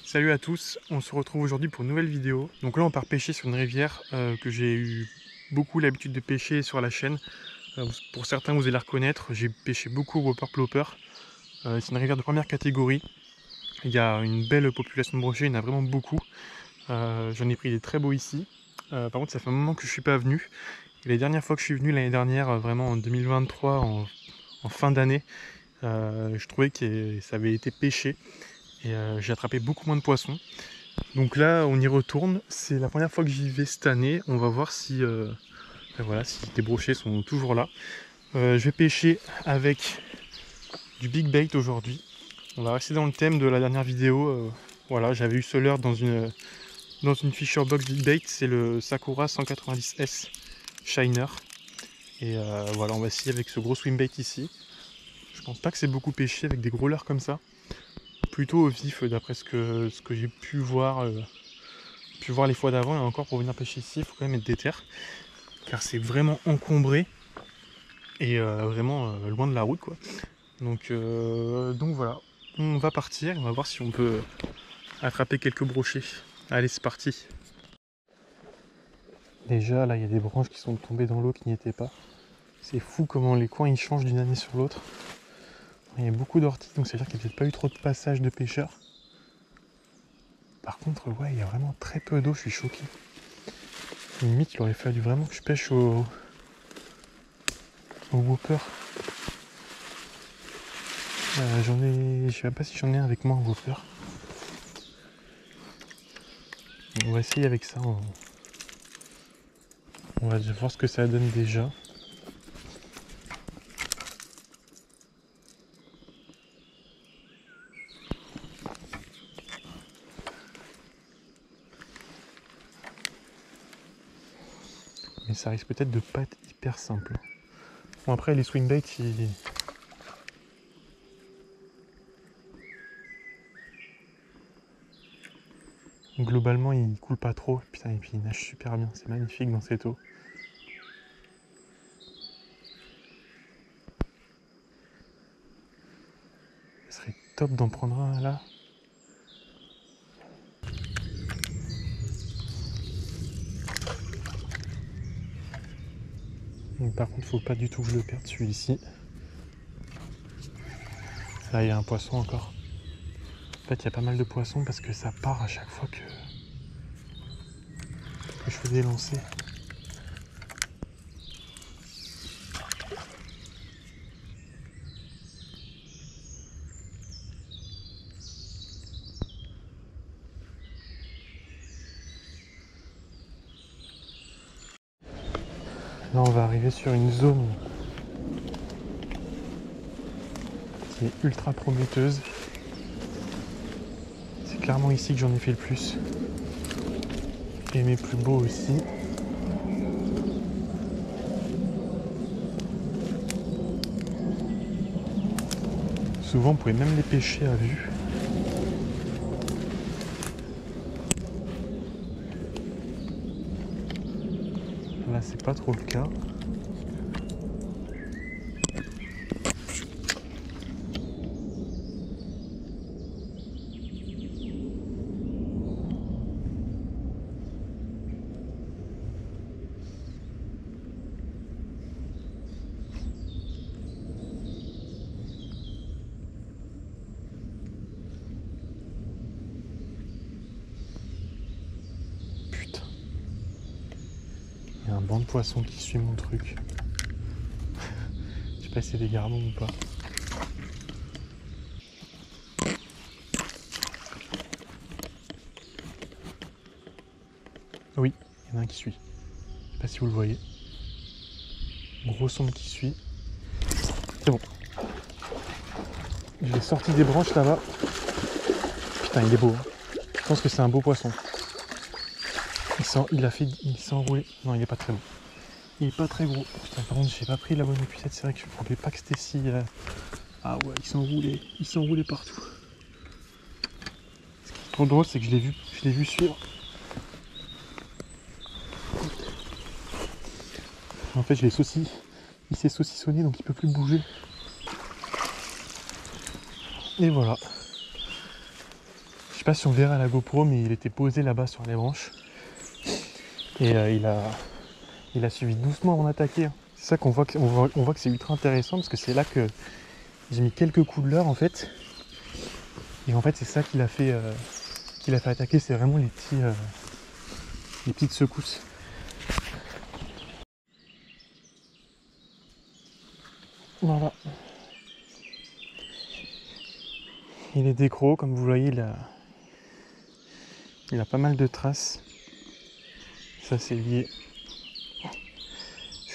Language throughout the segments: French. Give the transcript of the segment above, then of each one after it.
Salut à tous, on se retrouve aujourd'hui pour une nouvelle vidéo. Donc là on part pêcher sur une rivière que j'ai eu beaucoup l'habitude de pêcher sur la chaîne. Pour certains vous allez la reconnaître, j'ai pêché beaucoup au Whopper Plopper. C'est une rivière de première catégorie. Il y a une belle population de brochets, il y en a vraiment beaucoup. J'en ai pris des très beaux ici. Par contre ça fait un moment que je ne suis pas venu. Et les dernières fois que je suis venu l'année dernière, vraiment en 2023, en fin d'année, je trouvais que ça avait été pêché. Et j'ai attrapé beaucoup moins de poissons. Donc là, on y retourne. C'est la première fois que j'y vais cette année. On va voir si, voilà, si les brochets sont toujours là. Je vais pêcher avec du big bait aujourd'hui. On va rester dans le thème de la dernière vidéo. Voilà, j'avais eu ce leurre dans une Fisher Box big bait. C'est le Sakura 190S Shiner. Et voilà, on va essayer avec ce gros swim bait ici. Je pense pas que c'est beaucoup pêché avec des gros leurres comme ça. Plutôt au vif d'après ce que j'ai pu voir les fois d'avant. Et encore, pour venir pêcher ici, il faut quand même être déter, car c'est vraiment encombré et vraiment loin de la route, quoi. Donc voilà, on va partir, on va voir si on peut attraper quelques brochets. Allez, c'est parti. Déjà là il y a des branches qui sont tombées dans l'eau qui n'y étaient pas. C'est fou comment les coins ils changent d'une année sur l'autre. Il y a beaucoup d'orties, donc ça veut dire qu'il n'y a peut-être pas eu trop de passages de pêcheurs. Par contre, ouais, il y a vraiment très peu d'eau, je suis choqué. Limite, il aurait fallu vraiment que je pêche au Whopper. Je sais pas si j'en ai un avec moi en Whopper. On va essayer avec ça. On va voir ce que ça donne déjà. Mais ça risque peut-être de pas être hyper simple. Bon, après les swing baits, globalement ils coulent pas trop. Putain, et puis ils nagent super bien, c'est magnifique dans cette eau. Ce serait top d'en prendre un là. Donc, par contre, faut pas du tout que je le perde celui-ci. Là, il y a un poisson encore. En fait, il y a pas mal de poissons parce que ça part à chaque fois que je fais des lancers. Là, on va arriver sur une zone qui est ultra prometteuse. C'est clairement ici que j'en ai fait le plus. Et mes plus beaux aussi. Souvent, vous pouvez même les pêcher à vue. Là, c'est pas trop le cas. Putain. Il y a un banc de poissons qui suit mon truc. Je sais pas si c'est des gardons ou pas. Oui, il y en a un qui suit. Je sais pas si vous le voyez. Gros sombre qui suit. C'est bon. Je l'ai sorti des branches là-bas. Putain, il est beau. Hein. Je pense que c'est un beau poisson. Il s'est enroulé. Non, il est pas très beau. Il est pas très gros. Putain, par contre, j'ai pas pris la bonne épuisette. C'est vrai que je ne me rappelais pas que c'était si. Ah ouais, il s'est enroulé. Il s'est enroulé partout. Ce qui est trop drôle, c'est que je l'ai vu suivre. En fait, je l'ai saucissonné. Il s'est saucissonné, donc il peut plus bouger. Et voilà. Je sais pas si on verra à la GoPro, mais il était posé là-bas sur les branches. Et il a suivi doucement avant d'attaquer. C'est ça qu'on voit que c'est ultra intéressant parce que c'est là que j'ai mis quelques coups de leurre en fait. Et en fait c'est ça qui l'a fait attaquer, c'est vraiment les petites secousses. Voilà. Il est décro, comme vous voyez, il a pas mal de traces. Ça c'est lié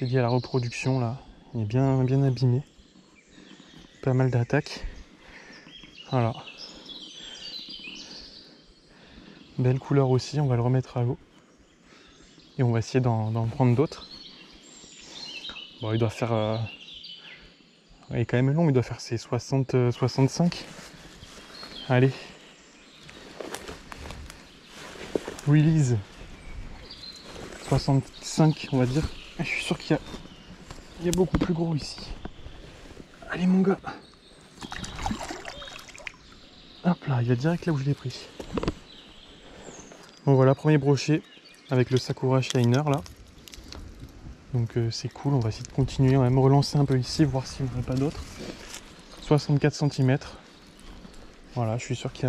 à la reproduction là. Il est bien abîmé. Pas mal d'attaques. Voilà. Belle couleur aussi, on va le remettre à l'eau. Et on va essayer d'en prendre d'autres. Bon, il doit faire... il est quand même long, mais il doit faire ses 65. Allez. Release. 65, on va dire. Je suis sûr qu'il y a beaucoup plus gros ici. Allez mon gars. Hop là, il y a direct là où je l'ai pris. Bon voilà, premier brochet avec le Sakura Shiner là. Donc c'est cool, on va essayer de continuer, on va me relancer un peu ici, voir s'il n'y en aurait pas d'autres. 64 cm. Voilà, je suis sûr qu'il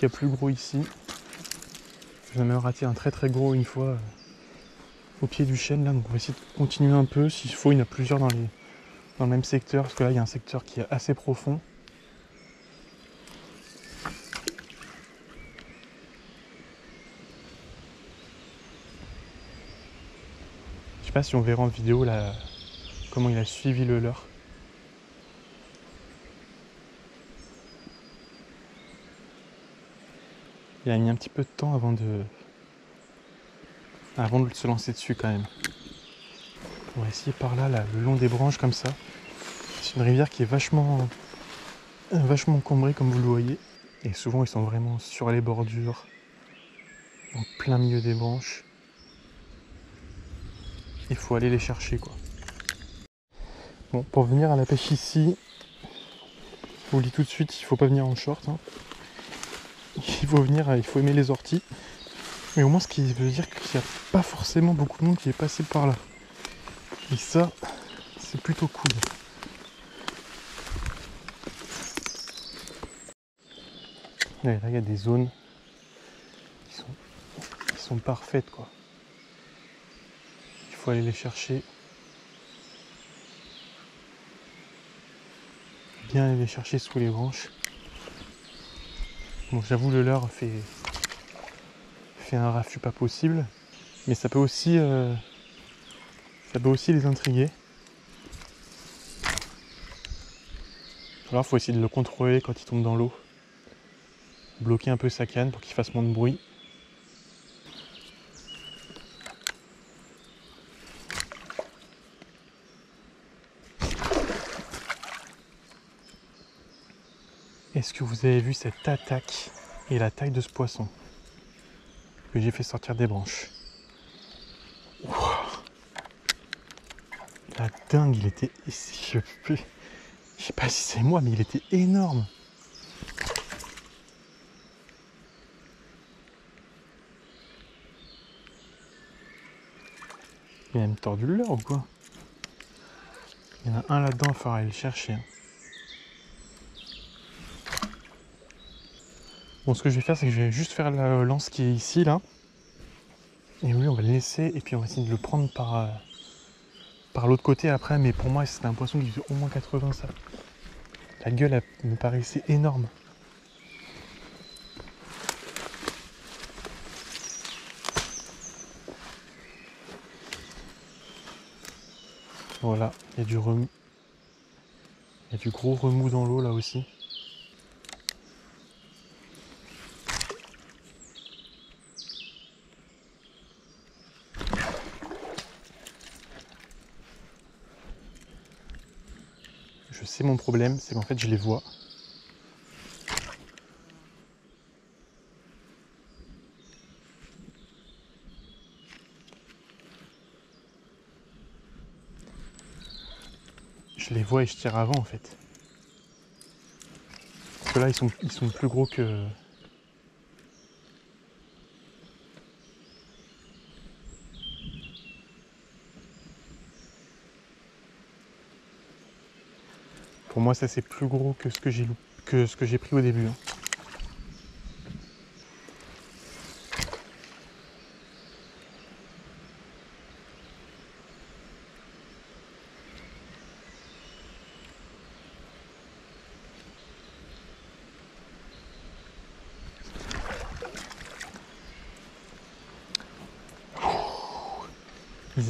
y a plus gros ici. J'en ai même raté un très gros une fois au pied du chêne là, donc on va essayer de continuer un peu. S'il faut, il y en a plusieurs dans le même secteur, parce que là il y a un secteur qui est assez profond. Je sais pas si on verra en vidéo là comment il a suivi le leurre. Il a mis un petit peu de temps avant de se lancer dessus quand même. On va essayer par là, le long des branches comme ça. C'est une rivière qui est vachement encombrée comme vous le voyez. Et souvent ils sont vraiment sur les bordures, en plein milieu des branches. Il faut aller les chercher quoi. Bon, pour venir à la pêche ici, je vous le dis tout de suite, il faut pas venir en short. Hein. Il faut aimer les orties. Mais au moins ce qui veut dire qu'il n'y a pas forcément beaucoup de monde qui est passé par là. Et ça, c'est plutôt cool. Et là, il y a des zones qui sont parfaites quoi. Il faut aller les chercher. Bien aller les chercher sous les branches. Bon, j'avoue, le leurre fait un raffut pas possible, mais ça peut aussi les intriguer. Alors, il faut essayer de le contrôler quand il tombe dans l'eau. Bloquer un peu sa canne pour qu'il fasse moins de bruit. Est-ce que vous avez vu cette attaque et la taille de ce poisson que j'ai fait sortir des branches? Wow. La dingue, il était... Je sais pas si c'est moi, mais il était énorme. Il a même tordu le leurre ou quoi? Il y en a un là-dedans, il faudra aller le chercher. Bon, ce que je vais faire, c'est que je vais juste faire la lance qui est ici, là. Et oui, on va le laisser, et puis on va essayer de le prendre par l'autre côté après. Mais pour moi, c'était un poisson qui faisait au moins 80, ça. La gueule, elle me paraissait énorme. Voilà, il y a du remous. Il y a du gros remous dans l'eau, là aussi. Je sais mon problème, c'est qu'en fait je les vois. Je les vois et je tire avant en fait. Ceux-là, ils sont plus gros que... Pour moi, ça c'est plus gros que ce que j'ai pris au début. Hein.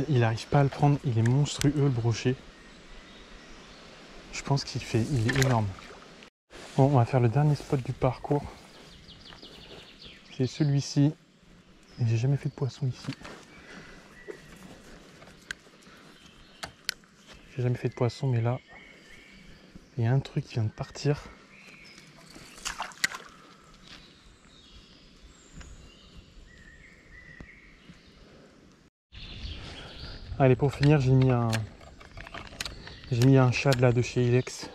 Il n'arrive pas à le prendre, il est monstrueux le brochet. Je pense il est énorme. Bon, on va faire le dernier spot du parcours. C'est celui-ci. Et j'ai jamais fait de poisson ici. J'ai jamais fait de poisson, mais là, il y a un truc qui vient de partir. Allez, pour finir, j'ai mis un shad là de chez Ilex.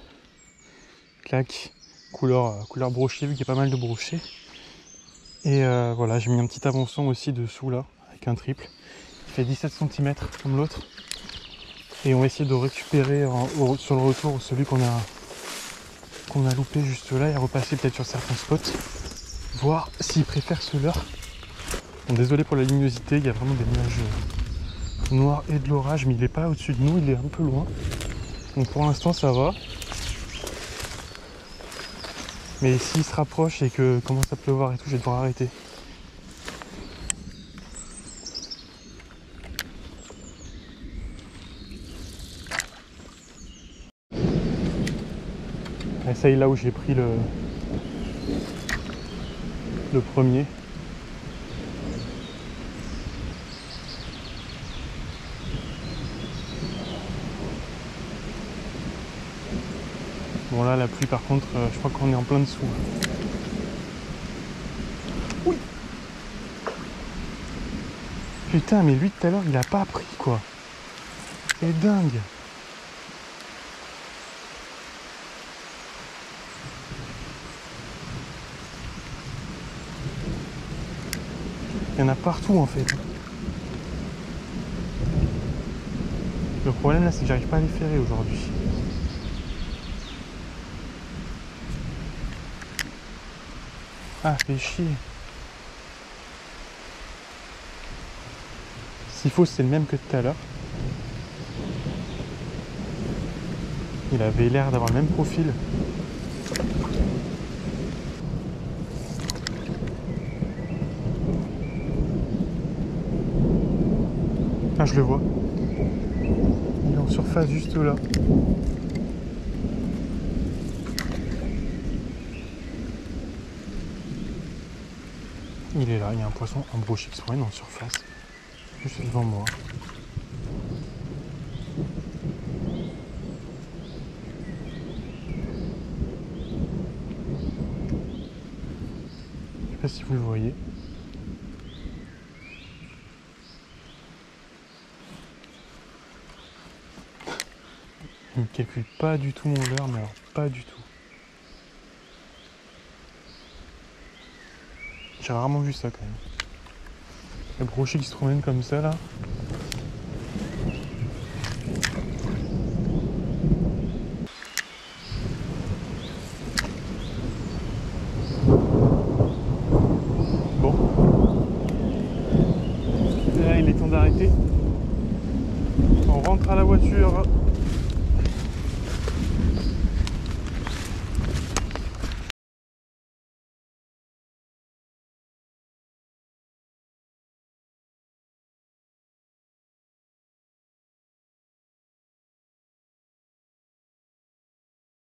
Clac, couleur brochet, vu qu'il y a pas mal de brochets. Et voilà, j'ai mis un petit avançon aussi dessous là, avec un triple. Il fait 17 cm comme l'autre. Et on va essayer de récupérer sur le retour celui qu'on a loupé juste là et repasser peut-être sur certains spots. Voir s'il préfère ceux-là. Bon, désolé pour la luminosité, il y a vraiment des nuages noirs et de l'orage, mais il n'est pas au-dessus de nous, il est un peu loin. Donc pour l'instant ça va. Mais s'il se rapproche et que commence à pleuvoir et tout, je vais devoir arrêter. Et ça y est, là où j'ai pris le premier. Bon là la pluie par contre, je crois qu'on est en plein dessous. Oui. Putain, mais lui tout à l'heure il a pas pris quoi. C'est dingue. Il y en a partout en fait. Le problème là c'est que j'arrive pas à les ferrer aujourd'hui. Ah, fait chier. S'il faut, c'est le même que tout à l'heure. Il avait l'air d'avoir le même profil. Ah, je le vois. Il est en surface juste là. Il est là, il y a un poisson, un brochet qui se promène en surface. Juste devant moi. Je sais pas si vous le voyez. Il ne calcule pas du tout mon leurre, mais alors pas du tout. J'ai rarement vu ça quand même. Le brochet qui se promène comme ça là. Bon. Là il est temps d'arrêter. On rentre à la voiture.